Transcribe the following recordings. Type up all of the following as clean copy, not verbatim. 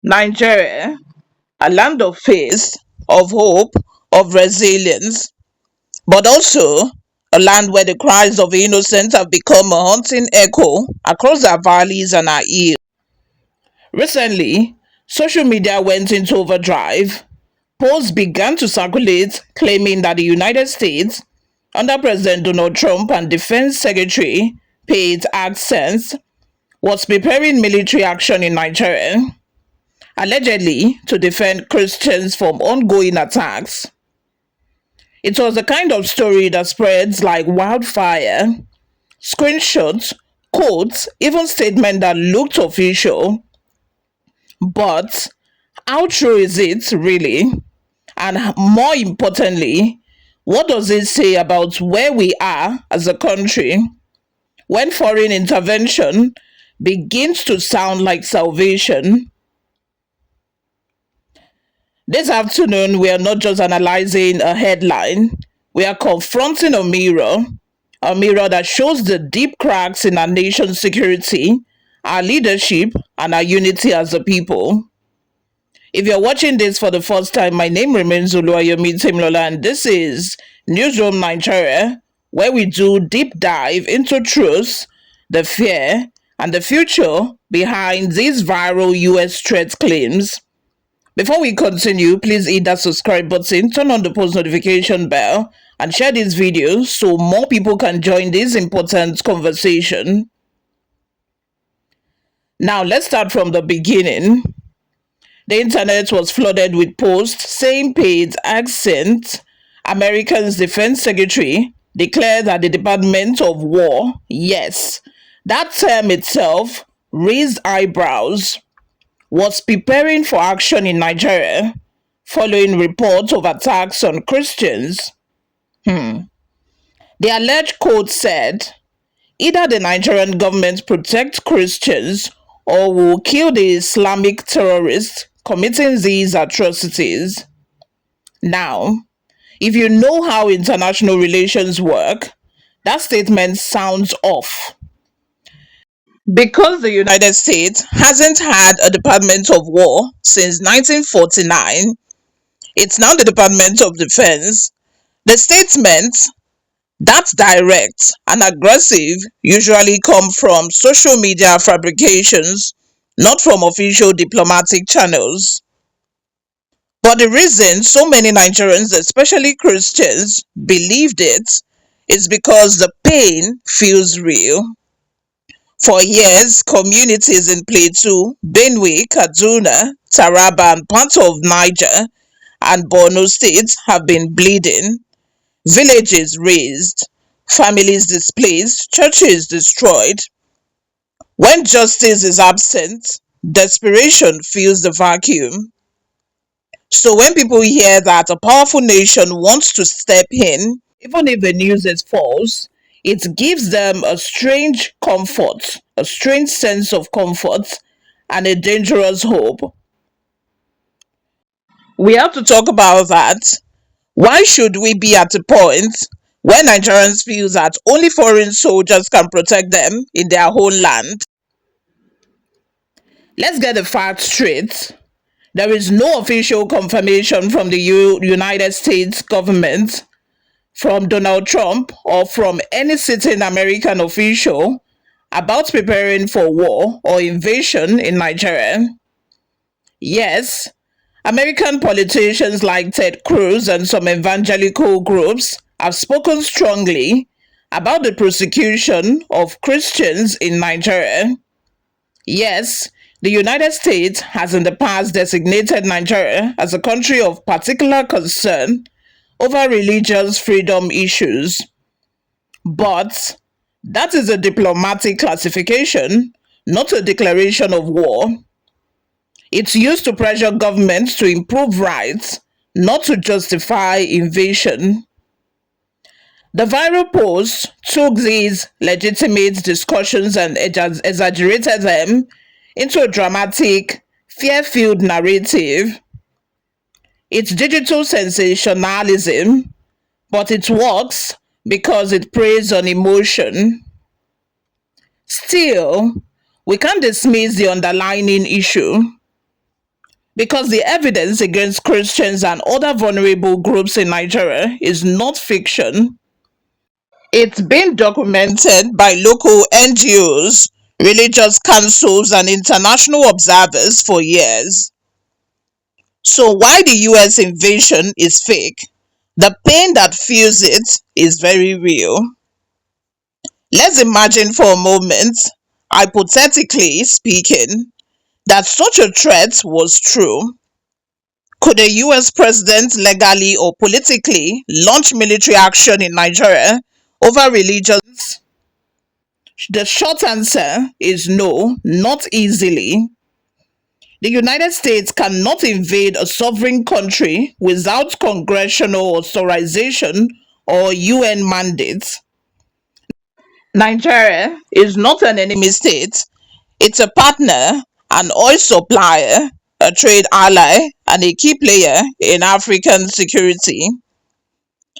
Nigeria, a land of faith, of hope, of resilience, but also a land where the cries of the innocent have become a haunting echo across our valleys and our hills. Recently, social media went into overdrive. Posts began to circulate claiming that the United States, under President Donald Trump and Defense Secretary Pete Hegseth, was preparing military action in Nigeria, allegedly to defend Christians from ongoing attacks. It was the kind of story that spreads like wildfire. Screenshots, quotes, even statements that looked official. But how true is it really? And more importantly, what does it say about where we are as a country when foreign intervention begins to sound like salvation? This afternoon, we are not just analyzing a headline, we are confronting a mirror that shows the deep cracks in our nation's security, our leadership, and our unity as a people. If you're watching this for the first time, my name remains Oluwayomi Timlola, and this is Newsroom Nigeria, where we do deep dive into truth, the fear, and the future behind these viral US threat claims. Before we continue, please hit that subscribe button, turn on the post notification bell, and share this video so more people can join this important conversation. Now, let's start from the beginning. The internet was flooded with posts saying Pete Hegseth, America's defense secretary, declared that the Department of War, yes, that term itself raised eyebrows, was preparing for action in Nigeria following reports of attacks on Christians. The alleged quote said, either the Nigerian government protects Christians or will kill the Islamic terrorists committing these atrocities. Now, if you know how international relations work, that statement sounds off. Because the United States hasn't had a Department of War since 1949, it's now the Department of Defense. The statement, that's direct and aggressive, usually come from social media fabrications, not from official diplomatic channels. But the reason so many Nigerians, especially Christians, believed it is because the pain feels real. For years, communities in Plateau, Benue, Kaduna, Taraba, and parts of Naija and Borno states have been bleeding. Villages razed, families displaced, churches destroyed. When justice is absent, desperation fills the vacuum. So when people hear that a powerful nation wants to step in, even if the news is false, it gives them a strange comfort, a strange sense of comfort, and a dangerous hope. We have to talk about that. Why should we be at a point where Nigerians feel that only foreign soldiers can protect them in their homeland? Let's get the facts straight. There is no official confirmation from the United States government, from Donald Trump, or from any sitting American official about preparing for war or invasion in Nigeria. Yes, American politicians like Ted Cruz and some evangelical groups have spoken strongly about the persecution of Christians in Nigeria. Yes, the United States has in the past designated Nigeria as a country of particular concern over religious freedom issues. But that is a diplomatic classification, not a declaration of war. It's used to pressure governments to improve rights, not to justify invasion. The viral post took these legitimate discussions and exaggerated them into a dramatic, fear-filled narrative. It's digital sensationalism, but it works because it preys on emotion. Still, we can't dismiss the underlying issue. because the evidence against Christians and other vulnerable groups in Nigeria is not fiction. It's been documented by local NGOs, religious councils, and international observers for years. So, why the US invasion is fake, the pain that fuels it is very real. Let's imagine for a moment, hypothetically speaking, that such a threat was true. Could a US president legally or politically launch military action in Nigeria over religions? The short answer is no, not easily. The United States cannot invade a sovereign country without congressional authorization or UN mandate. Nigeria is not an enemy state, it's a partner, an oil supplier, a trade ally, and a key player in African security.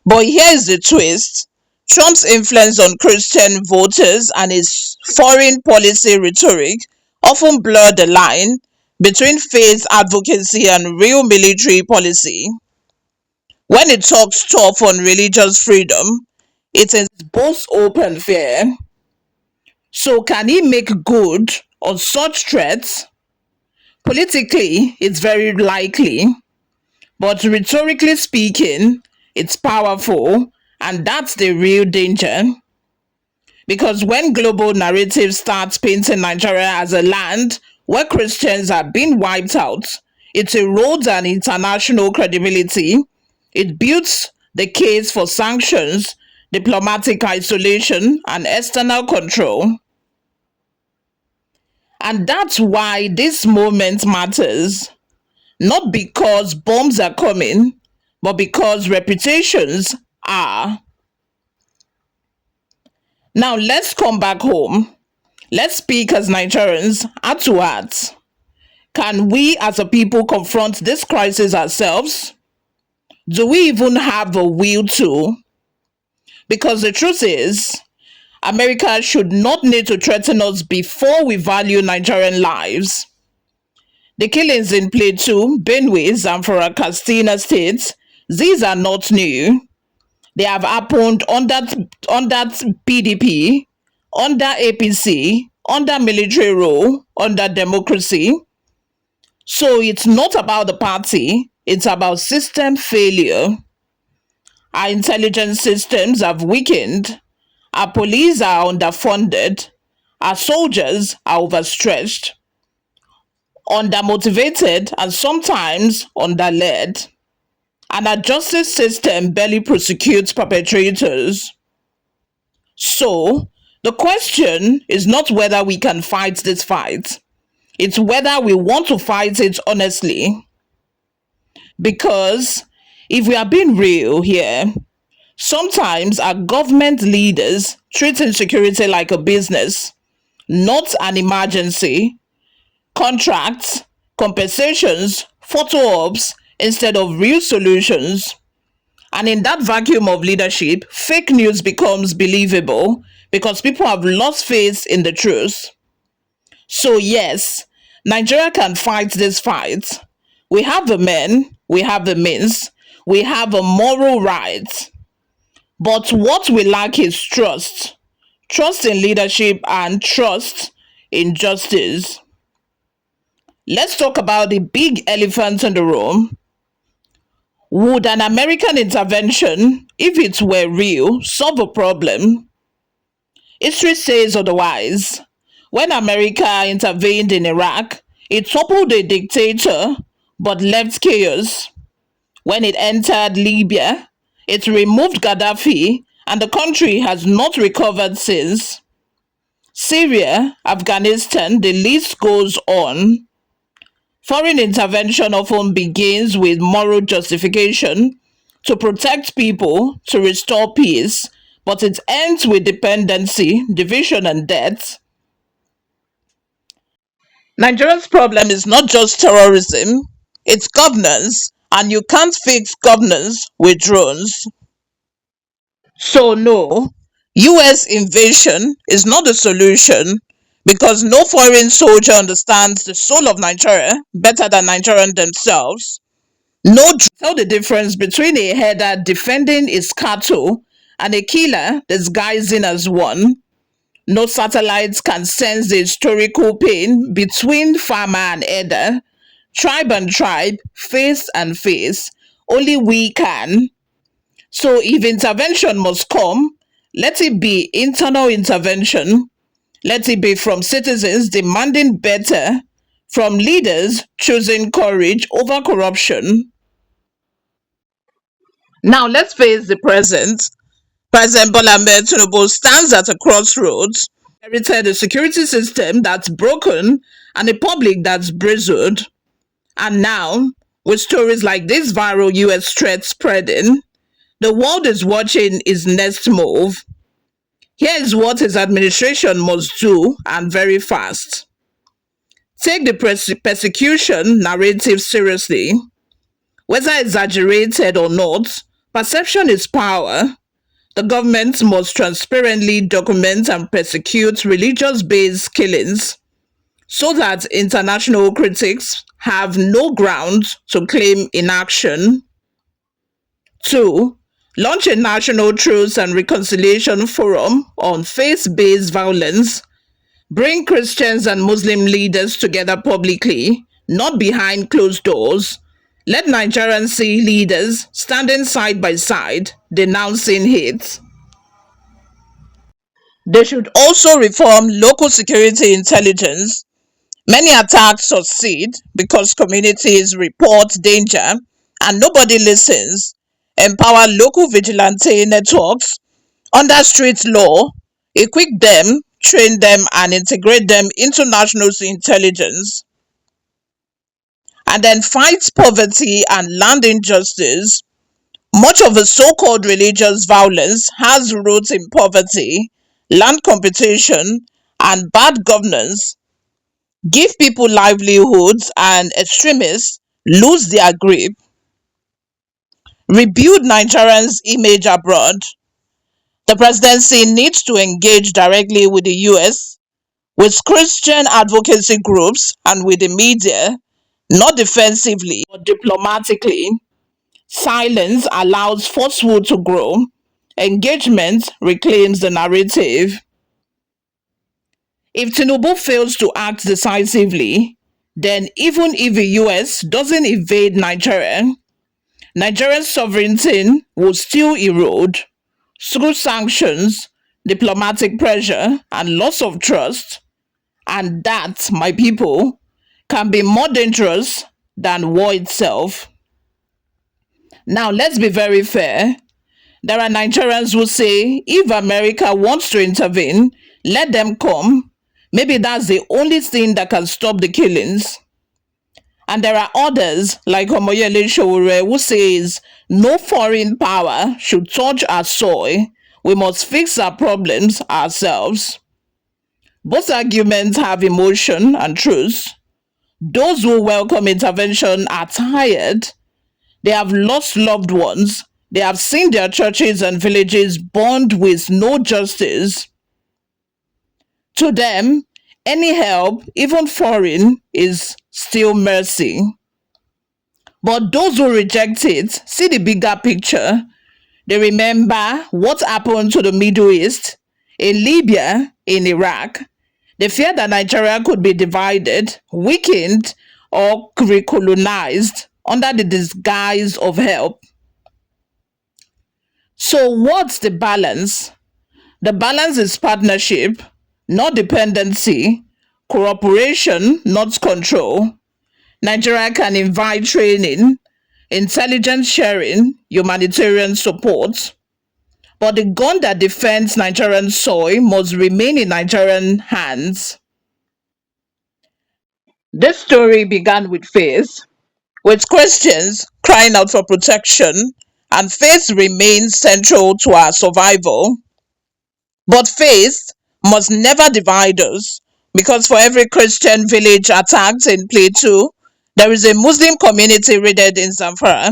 But here is the twist. Trump's influence on Christian voters and his foreign policy rhetoric often blur the line between faith advocacy and real military policy. When it talks tough on religious freedom, it is both open fear. So can he make good on such threats? Politically, it's very likely, but rhetorically speaking, it's powerful, and that's the real danger. Because when global narrative starts painting Nigeria as a land where Christians are being wiped out, it erodes an international credibility. It builds the case for sanctions, diplomatic isolation, and external control. And that's why this moment matters. Not because bombs are coming, but because reputations are. Now let's come back home. Let's speak as Nigerians, heart to heart. Can we as a people confront this crisis ourselves? Do we even have the will to? Because the truth is, America should not need to threaten us before we value Nigerian lives. The killings in Plateau, Benue, Zamfara, Katsina states, these are not new. They have happened under PDP, under APC, under military rule, under democracy. So it's not about the party, it's about system failure. Our intelligence systems have weakened, our police are underfunded, our soldiers are overstretched, undermotivated, and sometimes underled. And our justice system barely prosecutes perpetrators. So, the question is not whether we can fight this fight, it's whether we want to fight it honestly. Because if we are being real here, sometimes our government leaders treat insecurity like a business, not an emergency. Contracts, compensations, photo ops instead of real solutions. And in that vacuum of leadership, fake news becomes believable because people have lost faith in the truth. So, yes, Nigeria can fight this fight. We have the men, we have the means, we have a moral right. But what we lack is trust, trust in leadership and trust in justice. Let's talk about the big elephant in the room. Would an American intervention, if it were real, solve a problem? History says otherwise. When America intervened in Iraq, it toppled a dictator but left chaos. When it entered Libya, it removed Gaddafi and the country has not recovered since. Syria, Afghanistan, the list goes on. Foreign intervention often begins with moral justification to protect people, to restore peace, but it ends with dependency, division, and death. Nigeria's problem is not just terrorism, it's governance, and you can't fix governance with drones. So, no, US invasion is not the solution because no foreign soldier understands the soul of Nigeria better than Nigerians themselves. No tell the difference between a herder defending his cattle and a killer disguising as one. No satellites can sense the historical pain between farmer and herder, tribe and tribe, face and face. Only we can. So if intervention must come, let it be internal intervention. Let it be from citizens demanding better, from leaders choosing courage over corruption. Now let's face the present. President Bola Ahmed Tinubu stands at a crossroads. Inherited a security system that's broken and a public that's bristled. And now, with stories like this viral US threat spreading, the world is watching his next move. Here is what his administration must do, and very fast. Take the persecution narrative seriously. Whether exaggerated or not, perception is power. The government must transparently document and persecute religious-based killings so that international critics have no ground to claim inaction. 2. Launch a national truth and reconciliation forum on faith-based violence. Bring Christians and Muslim leaders together publicly, not behind closed doors. Let Nigerians see leaders standing side by side, denouncing hate. They should also reform local security intelligence. Many attacks succeed because communities report danger and nobody listens. Empower local vigilante networks under street law, equip them, train them, and integrate them into national intelligence. And then fight poverty and land injustice. Much of the so-called religious violence has roots in poverty, land competition, and bad governance. Give people livelihoods and extremists lose their grip. Rebuild Nigerians' image abroad. The presidency needs to engage directly with the US, with Christian advocacy groups, and with the media, not defensively but diplomatically. Silence allows falsehood to grow. Engagement reclaims the narrative. If Tinubu fails to act decisively, then even if the US doesn't invade Nigeria, Nigerian sovereignty will still erode through sanctions, diplomatic pressure, and loss of trust. And that, my people, can be more dangerous than war itself. Now, let's be very fair. There are Nigerians who say if America wants to intervene, let them come. Maybe that's the only thing that can stop the killings. And there are others, like Omoyele Sowore, who says no foreign power should touch our soil. We must fix our problems ourselves. Both arguments have emotion and truth. Those who welcome intervention are tired. They have lost loved ones. They have seen their churches and villages burned with no justice. To them, any help, even foreign, is still mercy. But those who reject it see the bigger picture. They remember what happened to the Middle East, in Libya, in Iraq. They fear that Nigeria could be divided, weakened, or recolonized under the disguise of help. So, what's the balance? The balance is partnership, not dependency, cooperation, not control. Nigeria can invite training, intelligence sharing, humanitarian support. But the gun that defends Nigerian soil must remain in Nigerian hands. This story began with faith, with Christians crying out for protection, and faith remains central to our survival. But faith must never divide us, because for every Christian village attacked in Plateau, there is a Muslim community raided in Zamfara.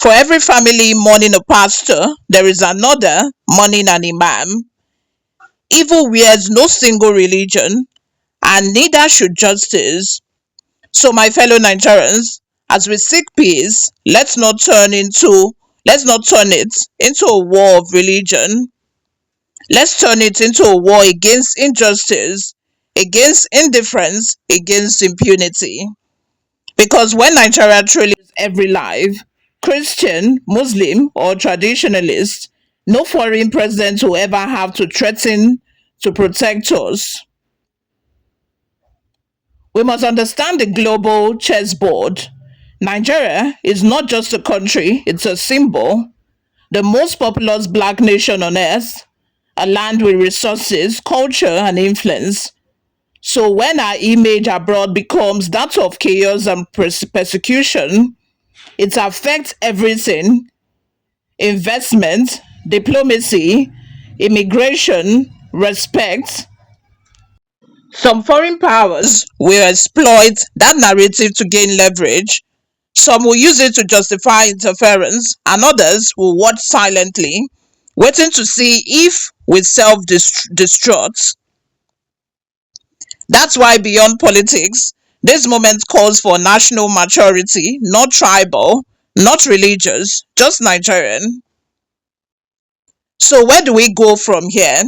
For every family mourning a pastor, there is another mourning an imam. Evil wears no single religion, and neither should justice. So, my fellow Nigerians, as we seek peace, let's not turn it into a war of religion. Let's turn it into a war against injustice, against indifference, against impunity. Because when Nigeria truly is every life, Christian, Muslim, or traditionalist, no foreign president will ever have to threaten to protect us. We must understand the global chessboard. Nigeria is not just a country, it's a symbol. The most populous black nation on earth, a land with resources, culture, and influence. So when our image abroad becomes that of chaos and persecution, it affects everything: investment, diplomacy, immigration, respect. Some foreign powers will exploit that narrative to gain leverage. Some will use it to justify interference, and others will watch silently, waiting to see if we self destruct. That's why, beyond politics, this moment calls for national maturity, not tribal, not religious, just Nigerian. So, where do we go from here?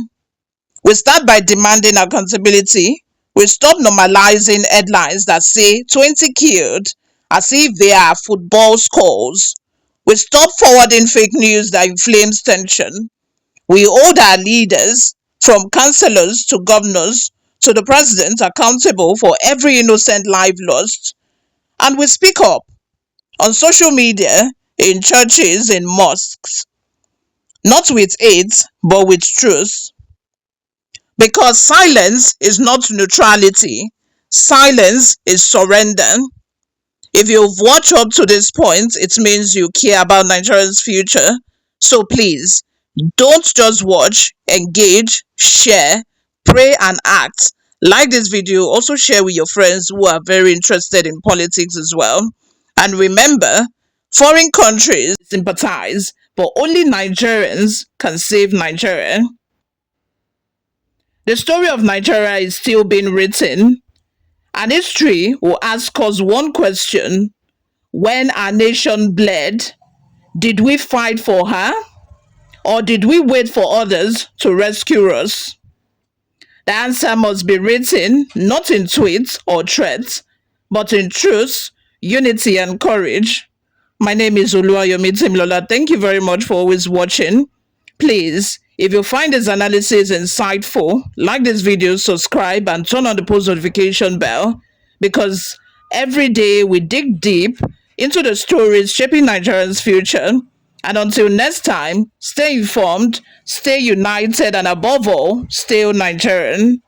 We start by demanding accountability. We stop normalizing headlines that say 20 killed as if they are football scores. We stop forwarding fake news that inflames tension. We hold our leaders, from councillors to governors to the president, accountable for every innocent life lost. And we speak up on social media, in churches, in mosques, not with hate, but with truth. Because silence is not neutrality, silence is surrender. If you've watched up to this point, it means you care about Nigeria's future. So please, don't just watch, engage, share, pray, and act. Like this video, also share with your friends who are very interested in politics as well. And remember, foreign countries sympathize, but only Nigerians can save Nigeria. The story of Nigeria is still being written, and history will ask us one question: when our nation bled, did we fight for her, or did we wait for others to rescue us? The answer must be written not in tweets or threats, but in truth, unity, and courage. My name is Oluwayomi Timlola. Thank you very much for always watching. Please, if you find this analysis insightful, like this video, subscribe, and turn on the post notification bell, because every day we dig deep into the stories shaping Nigeria's future. And until next time, stay informed, stay united, and above all, stay Nigerian.